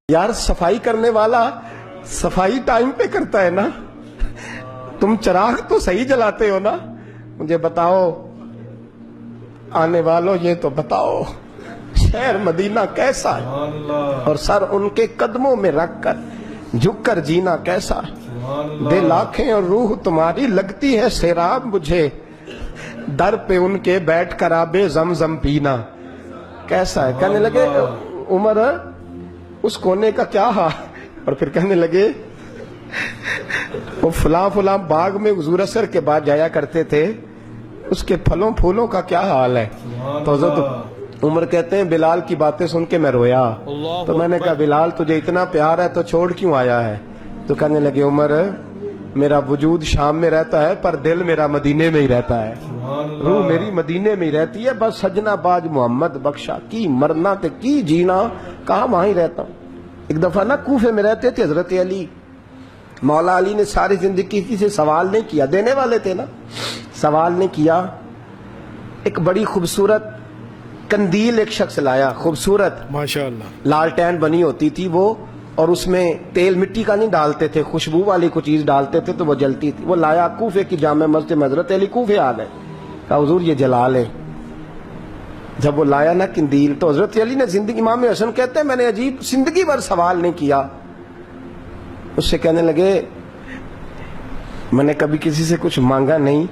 یار صفائی کرنے والا صفائی ٹائم پہ کرتا ہے نا. تم چراغ تو صحیح جلاتے ہو نا. مجھے بتاؤ آنے والوں، یہ تو بتاؤ شہر مدینہ کیسا ہے، اور سر ان کے قدموں میں رکھ کر جھک کر جینا کیسا ہے. دل آنکھیں اور روح تمہاری لگتی ہے سیراب مجھے، در پہ ان کے بیٹھ کر آب زمزم پینا کیسا ہے. کہنے لگے عمر اس کونے کا کیا حال، اور پھر کہنے لگے وہ فلاں فلاں باغ میں حضور اثر کے بعد جایا کرتے تھے، اس کے پھلوں پھولوں کا کیا حال ہے. تو حضرت عمر کہتے ہیں بلال کی باتیں سن کے میں رویا. تو میں نے کہا بلال تجھے اتنا پیار ہے تو چھوڑ کیوں آیا ہے. تو کہنے لگے عمر میرا وجود شام میں رہتا ہے پر دل میرا مدینے میں ہی رہتا ہے، روح میری مدینے میں ہی رہتی ہے. بس سجنا باج محمد بخشا کی مرنا تے کی جینا، کہاں وہاں ہی رہتا ہوں. ایک دفعہ نا کوفے میں رہتے تھے حضرت علی. مولا علی نے ساری زندگی کسی سے سوال نہیں کیا، دینے والے تھے نا، سوال نہیں کیا. ایک بڑی خوبصورت کندیل ایک شخص لایا، خوبصورت ماشاءاللہ لالٹین بنی ہوتی تھی وہ، اور اس میں تیل مٹی کا نہیں ڈالتے تھے، خوشبو والی کوئی چیز ڈالتے تھے تو وہ جلتی تھی. وہ لایا کوفے کی جامع مسجد میں، حضرت علی کوفے آ گئے، کہا حضور یہ جلا لے. جب وہ لایا نا کندیل تو حضرت علی نے زندگی، امام حسن کہتے ہیں میں نے عجیب زندگی بھر سوال نہیں کیا. اس سے کہنے لگے میں نے کبھی کسی سے کچھ مانگا نہیں،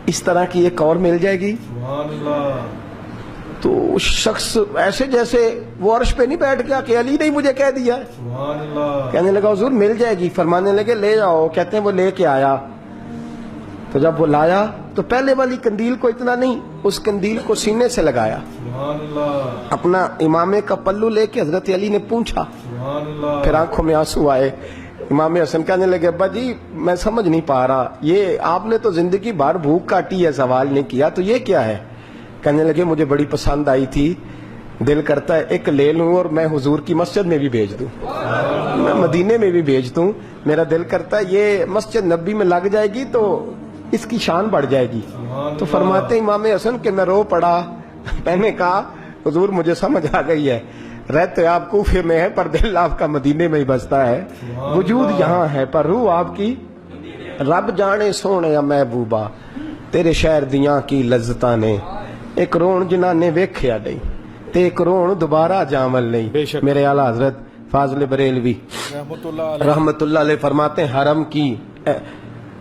اس طرح کی ایک اور مل جائے گی. تو اس شخص ایسے جیسے وہ عرش پہ نہیں بیٹھ گیا کہ علی نے مجھے کہہ دیا. کہنے لگا حضور مل جائے گی. فرمانے لگے لے جاؤ. کہتے ہیں وہ لے کے آیا. تو جب وہ لایا تو پہلے والی کندیل کو اتنا نہیں، اس کندیل کو سینے سے لگایا، اپنا امامے کا پلو لے کے حضرت علی نے پوچھا. پھر آنکھوں میں آنسو آئے. امام حسن کہنے لگے ابا جی میں سمجھ نہیں پا رہا، یہ آپ نے تو زندگی بھر بھوک کاٹی ہے، سوال نہیں کیا، تو یہ کیا ہے. کہنے لگے مجھے بڑی پسند آئی تھی، دل کرتا ہے ایک لے لوں اور میں حضور کی مسجد میں بھی بھیج دوں، میں مدینے میں بھی بھیج دوں. میرا دل کرتا ہے یہ مسجد نبی میں لگ جائے گی تو اس کی شان بڑھ جائے گی. تو فرماتے امام حسن کہ میں رو پڑا. میں نے کہا حضور مجھے سمجھ آ گئی ہے، رہتے آپ کوفے میں ہے پر دل آپ کا مدینے میں ہی بستا ہے، وجود یہاں ہے پر روح آپ کی. رب جانے سونے یا محبوبہ تیرے شہر دیاں کی لذتاں نے، ایک رون جنہاں نے ویکھیا نہیں تے ایک رون دوبارہ جامل نہیں. میرے اعلیٰ حضرت فاضل بریلوی رحمت اللہ علیہ فرماتے ہیں حرم کی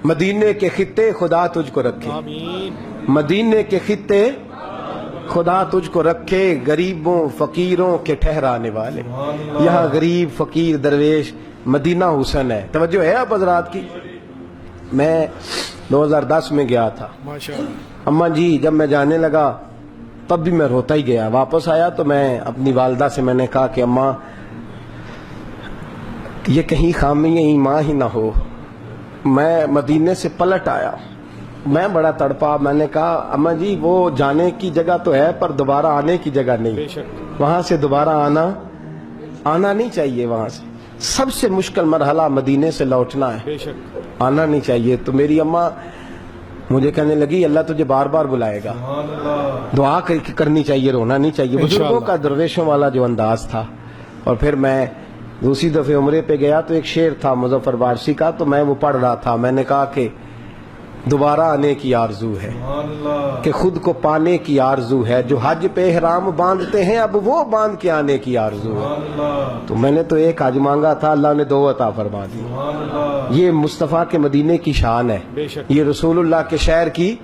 مدینے کے خطے خدا تجھ کو رکھے، مدینے کے خطے خدا تجھ کو رکھے، غریبوں فقیروں کے ٹھہرانے والے. یہاں غریب فقیر درویش مدینہ حسن ہے. توجہ ہے اب حضرات کی. میں 2010 میں گیا تھا. اماں جی جب میں جانے لگا تب بھی میں روتا ہی گیا. واپس آیا تو میں اپنی والدہ سے میں نے کہا کہ اماں یہ کہیں خامی ایمان ہی نہ ہو. میں مدینے سے پلٹ آیا، میں بڑا تڑپا. میں نے کہا اماں جی وہ جانے کی جگہ تو ہے پر دوبارہ آنے کی جگہ نہیں، وہاں سے دوبارہ آنا نہیں چاہیے. وہاں سے سب سے مشکل مرحلہ مدینے سے لوٹنا ہے، آنا نہیں چاہیے. تو میری اماں مجھے کہنے لگی اللہ تجھے بار بار بلائے گا، دعا کرنی چاہیے، رونا نہیں چاہیے. بزرگوں کا درویشوں والا جو انداز تھا. اور پھر میں دوسری دفعہ عمرے پہ گیا تو ایک شعر تھا مظفر وارسی کا، تو میں وہ پڑھ رہا تھا. میں نے کہا کہ دوبارہ آنے کی آرزو ہے، کہ خود کو پانے کی آرزو ہے، جو حج پہ احرام باندھتے ہیں اب وہ باندھ کے آنے کی آرزو ہے. تو میں نے تو ایک حج مانگا تھا، اللہ نے 2 عطا فرما دی. یہ مصطفیٰ کے مدینے کی شان ہے، یہ رسول اللہ کے شہر کی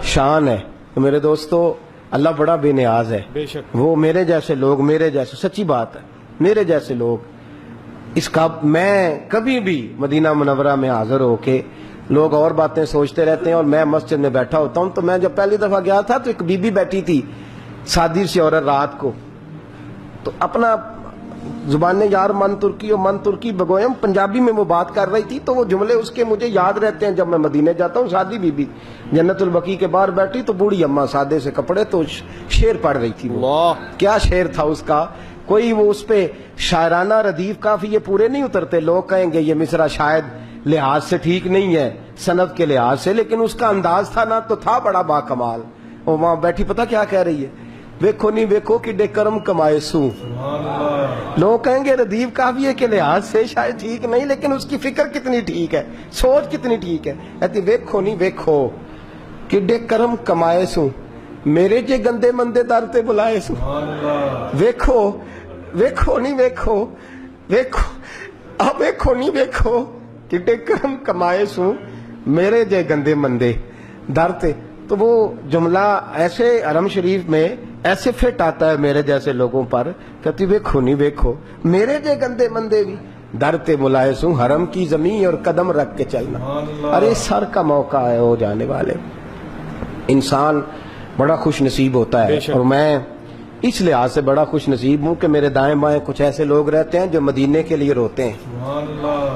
شان ہے. تو میرے دوستو اللہ بڑا بے نیاز ہے. وہ میرے جیسے لوگ، میرے جیسے، سچی بات ہے، میرے جیسے لوگ اس کا، میں کبھی بھی مدینہ منورہ میں حاضر ہو کے لوگ اور باتیں سوچتے رہتے ہیں اور میں مسجد میں بیٹھا ہوتا ہوں. تو میں جب پہلی دفعہ گیا تھا تو ایک بی بی بیٹھی تھی سادی سی عورت رات کو، تو اپنا زبان یار من ترکی بگویم پنجابی میں وہ بات کر رہی تھی. تو وہ جملے اس کے مجھے یاد رہتے ہیں جب میں مدینے جاتا ہوں. سادی بی بی جنت البقیع کے باہر بیٹھی تو بوڑھی اماں سادے سے کپڑے، تو شعر پڑھ رہی تھی. کیا شعر تھا اس کا، کوئی وہ اس پہ شاعرانہ ردیف کافی یہ پورے نہیں اترتے. لوگ کہیں گے یہ مصرع شاید لحاظ سے ٹھیک نہیں ہے، سند کے لحاظ سے، لیکن اس کا انداز تھا نا تو تھا بڑا با کمال. وہ وہاں بیٹھی پتہ کیا کہہ رہی ہے؟ ویکھو نہیں ویکھو کہ کرم کمائے سوں. لوگ کہیں گے ردیف قافیے کے لحاظ سے شاید ٹھیک نہیں، لیکن اس کی فکر کتنی ٹھیک ہے، سوچ کتنی ٹھیک ہے. کہتی ویکھو نہیں ویکھو کہ کرم کمائے سوں، میرے جے گندے مندے در تے بلائے سوں. ویکھو ویکھو نہیں ویکھو ویکھو اب ویکھو نہیں ویکھو کہ کرم کمائے سوں، میرے جے گندے مندے در تے. تو وہ جملہ ایسے حرم شریف میں ایسے فٹ آتا ہے میرے جیسے لوگوں پر. کہتی ویکھو نہیں ویکھو میرے جے گندے مندے بھی در تے بلائے سوں، حرم کی زمین اور قدم رکھ کے چلنا. ارے سر کا موقع ہے ہو جانے والے. انسان بڑا خوش نصیب ہوتا ہے، اور میں اس لحاظ سے بڑا خوش نصیب ہوں کہ میرے دائیں بائیں کچھ ایسے لوگ رہتے ہیں جو مدینے کے لیے روتے ہیں.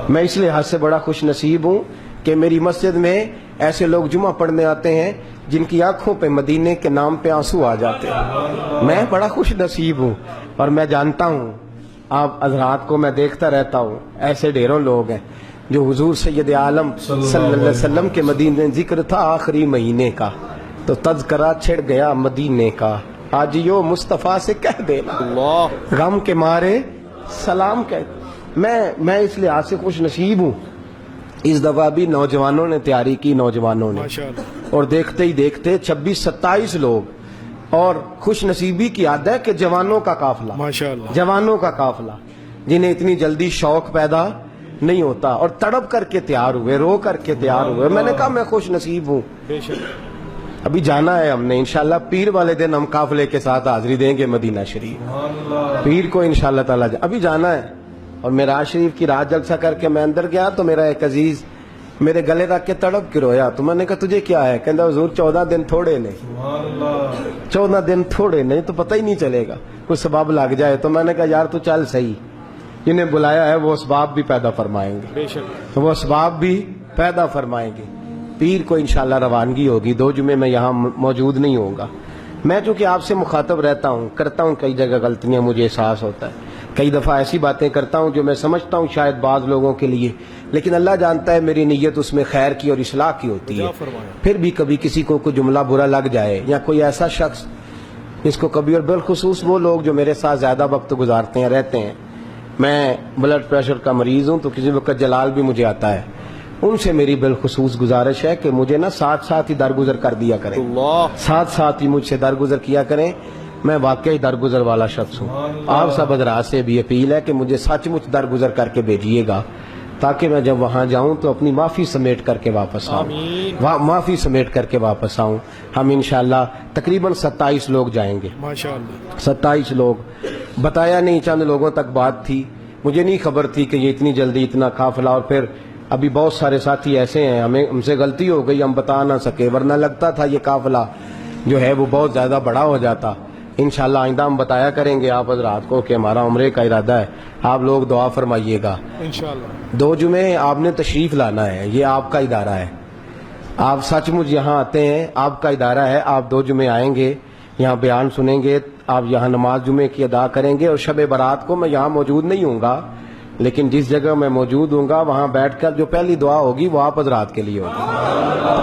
میں اس لحاظ سے بڑا خوش نصیب ہوں کہ میری مسجد میں ایسے لوگ جمعہ پڑھنے آتے ہیں جن کی آنکھوں پہ مدینے کے نام پہ آنسو آ جاتے ہیں. میں بڑا خوش نصیب ہوں، اور میں جانتا ہوں آپ حضرات کو میں دیکھتا رہتا ہوں، ایسے ڈھیروں لوگ ہیں جو حضور سید عالم صلی اللہ علیہ وسلم کے مدینے ذکر تھا آخری مہینے کا تو تذکرہ چھڑ گیا مدینے کا. آجیو مصطفیٰ سے کہہ دینا غم کے مارے سلام کہہ. میں اس لحاظ سے خوش نصیب ہوں. اس دفعہ بھی نوجوانوں نے تیاری کی، نوجوانوں نے، اور دیکھتے ہی دیکھتے 26-27 لوگ. اور خوش نصیبی کی عادت ہے کہ جوانوں کا قافلہ، جوانوں کا قافلہ جنہیں اتنی جلدی شوق پیدا نہیں ہوتا، اور تڑپ کر کے تیار ہوئے، رو کر کے تیار ہوئے. میں نے کہا میں خوش نصیب ہوں. ابھی جانا ہے ہم نے انشاءاللہ، پیر والے دن ہم قافلے کے ساتھ حاضری دیں گے مدینہ شریف. پیر کو انشاءاللہ تعالی ابھی جانا ہے. اور معراج شریف کی رات جلسہ کر کے میں اندر گیا تو میرا ایک عزیز میرے گلے رکھ کے تڑپ کے رویا. تو میں نے کہا تجھے کیا ہے؟ کہندا حضور 14 دن تھوڑے نے، 14 دن تھوڑے نہیں تو پتہ ہی نہیں چلے گا، کوئی سبب لگ جائے. تو میں نے کہا یار تو چل صحیح، جنہیں بلایا ہے وہ اسباب بھی پیدا فرمائیں گے، وہ اسباب بھی پیدا فرمائیں گے. پیر کو انشاءاللہ روانگی ہوگی. 2 جمعے میں یہاں موجود نہیں ہوں گا. میں چونکہ آپ سے مخاطب رہتا ہوں، کرتا ہوں کئی جگہ غلطیاں، مجھے احساس ہوتا ہے. کئی دفعہ ایسی باتیں کرتا ہوں جو میں سمجھتا ہوں شاید بعض لوگوں کے لیے، لیکن اللہ جانتا ہے میری نیت اس میں خیر کی اور اصلاح کی ہوتی ہے. پھر بھی کبھی کسی کو کوئی جملہ برا لگ جائے، یا کوئی ایسا شخص جس کو کبھی، اور بالخصوص وہ لوگ جو میرے ساتھ زیادہ وقت گزارتے ہیں رہتے ہیں. میں بلڈ پریشر کا مریض ہوں تو کسی وقت جلال بھی مجھے آتا ہے. ان سے میری بالخصوص گزارش ہے کہ مجھے نا ساتھ ساتھ ہی درگزر کر دیا کریں، ساتھ ساتھ ہی مجھ سے درگزر کیا کریں. میں واقعی درگزر والا شخص ہوں. آپ سب حضرات سے بھی اپیل ہے کہ مجھے سچ مچ درگزر کر کے بھیجیے گا، تاکہ میں جب وہاں جاؤں تو اپنی معافی سمیٹ کر کے واپس آؤں، معافی سمیٹ کر کے واپس آؤں. ہم انشاءاللہ تقریباً 27 لوگ جائیں گے. 27 لوگ. بتایا نہیں، چند لوگوں تک بات تھی، مجھے نہیں خبر تھی کہ یہ اتنی جلدی اتنا قافلہ. اور پھر ابھی بہت سارے ساتھی ایسے ہیں، ہم سے غلطی ہو گئی، ہم بتا نہ سکے، ورنہ لگتا تھا یہ قافلہ جو ہے وہ بہت زیادہ بڑا ہو جاتا. انشاءاللہ آئندہ ہم بتایا کریں گے آپ حضرات کو کہ ہمارا عمرے کا ارادہ ہے. آپ لوگ دعا فرمائیے گا. انشاءاللہ 2 جمعے آپ نے تشریف لانا ہے، یہ آپ کا ادارہ ہے. آپ سچ مچ یہاں آتے ہیں، آپ کا ادارہ ہے. آپ 2 جمعے آئیں گے، یہاں بیان سنیں گے، آپ یہاں نماز جمعے کی ادا کریں گے. اور شب برات کو میں یہاں موجود نہیں ہوں گا، لیکن جس جگہ میں موجود ہوں گا وہاں بیٹھ کر جو پہلی دعا ہوگی وہ آپ حضرات کے لیے ہوگی.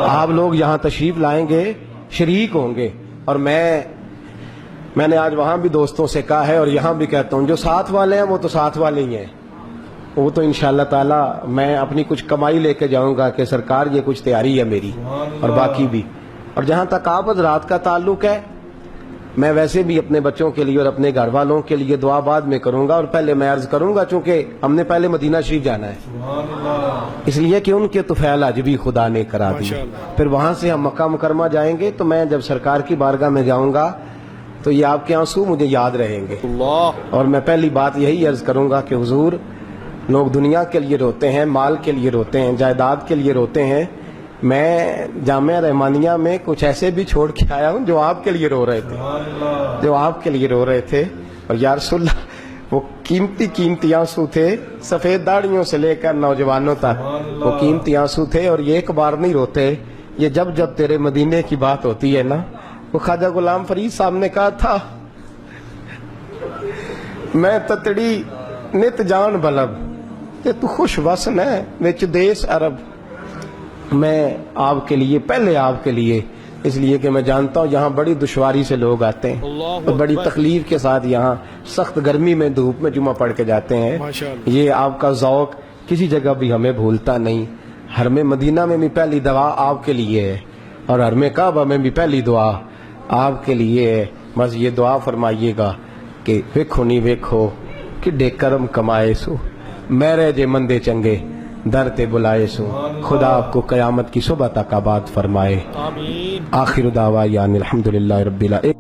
آپ لوگ یہاں تشریف لائیں گے، شریک ہوں گے. اور میں نے آج وہاں بھی دوستوں سے کہا ہے اور یہاں بھی کہتا ہوں، جو ساتھ والے ہیں وہ تو ساتھ والے ہی ہیں. وہ تو انشاءاللہ تعالی میں اپنی کچھ کمائی لے کے جاؤں گا کہ سرکار یہ کچھ تیاری ہے میری، اور باقی بھی. اور جہاں تک آپ حضرات کا تعلق ہے، میں ویسے بھی اپنے بچوں کے لیے اور اپنے گھر والوں کے لیے دعا بعد میں کروں گا. اور پہلے میں عرض کروں گا، چونکہ ہم نے پہلے مدینہ شریف جانا ہے، اس لیے کہ ان کے طفیل آج بھی خدا نے کرا دی. پھر وہاں سے ہم مکہ مکرمہ جائیں گے. تو میں جب سرکار کی بارگاہ میں جاؤں گا تو یہ آپ کے آنسو مجھے یاد رہیں گے. اور میں پہلی بات یہی عرض کروں گا کہ حضور، لوگ دنیا کے لیے روتے ہیں، مال کے لیے روتے ہیں، جائیداد کے لیے روتے ہیں. میں جامعہ رحمانیہ میں کچھ ایسے بھی چھوڑ کے آیا ہوں جو آپ کے لیے رو رہے تھے، جو آپ کے لیے رو رہے تھے. اور یا رسول اللہ، وہ قیمتی آنسو تھے، سفید داڑھیوں سے لے کر نوجوانوں تک وہ قیمتی آنسو تھے. اور یہ ایک بار نہیں روتے، یہ جب جب تیرے مدینے کی بات ہوتی ہے نا. وہ خواجہ غلام فرید صاحب نے کہا تھا، میں تتڑی نت جان بلب تے تو خوش وسن ہے وچ دیس عرب. میں آپ کے لیے، پہلے آپ کے لیے اس لیے کہ میں جانتا ہوں یہاں بڑی دشواری سے لوگ آتے ہیں اور بڑی تکلیف کے ساتھ یہاں سخت گرمی میں دھوپ میں جمعہ پڑھ کے جاتے ہیں. یہ آپ کا ذوق کسی جگہ بھی ہمیں بھولتا نہیں. حرم مدینہ میں بھی پہلی دعا آپ کے لیے ہے اور حرم کعبہ میں بھی پہلی دعا آپ کے لیے ہے. بس یہ دعا فرمائیے گا کہ ویکھو نہیں ویکھو کہ کرم کمائے سو میرے جے مندے چنگے در تے بلائے سو. خدا آپ کو قیامت کی صبح تک آباد فرمائے. آخر دعویٰ الحمدللہ رب العالمین.